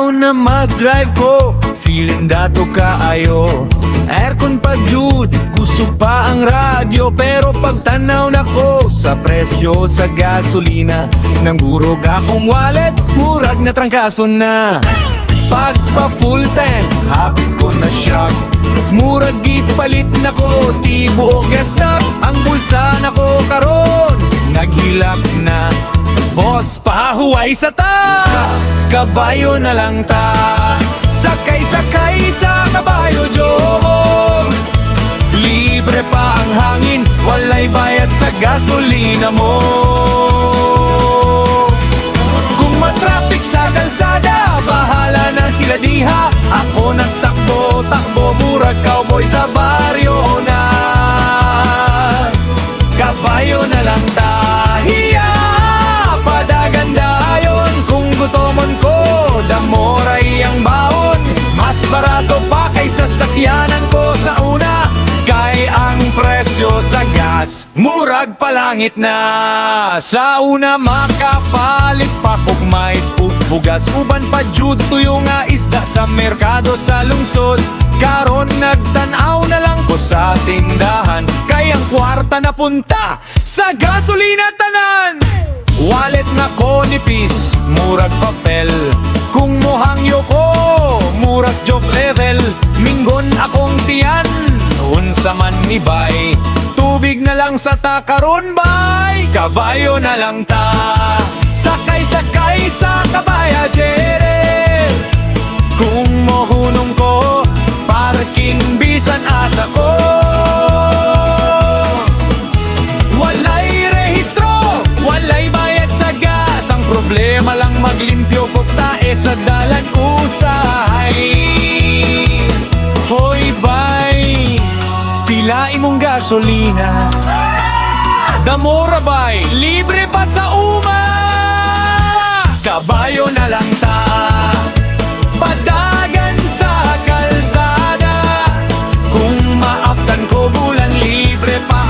taon na mag-drive ko, feeling dato kaayo. Aircon pa jud, kusog pa ang radyo. Pero pagtanaw na ko sa presyo sa gasolina, nang burog akong wallet, murag na trangkaso na. Pagpa full tank, habit ko na shock. Murag gipalit na ko, tibuok gas na. Ang bulsa na ko karon, naghilak na. Boss, pahuway sa ta, kabayo na lang ta. Sakay-sakay sa kabayo, jom. Libre pa ang hangin, walay bayad sa gasolina mo. Kung matraffic sa kalsada, bahala na sila diha. Ako nagtakbo, takbo, murag cowboy sa baryo na. Kabayo na lang tahiya, padaganda ayon. Kung gutomon ko, damoray ang baon. Mas barato pa kaysa sakyanan ko sa una. Kay ang presyo sa gas, murag palangit na. Sa una makapalit pa kog mais ug bugas. Uban pa jud tuyo nga isda sa merkado sa lungsod. Karon nagtan-aw na lang ko sa tindahan. Kay ang kwarta na punta sa gasolina tanan. Wallet na ko nipis, murag papel. Kung mohangyo ko, murag joke level. Minggon akong tiyan, unsa man ibay. Tubig na lang sa takaron bay, kabayo na lang ta. Sakay-sakay sa kabaya jere. Kung mohunong ko, parking bisan asa ko. Walay rehistro, walay bayad sa gas. Ang problema lang maglimpyo ko tae sa dalan usay. Hoy bay, pila imong gasolina? Damora bay, libre pa sa uma. Kabayo na lang ta, padagan sa kalsada. Kung maaptan ko bulan, libre pa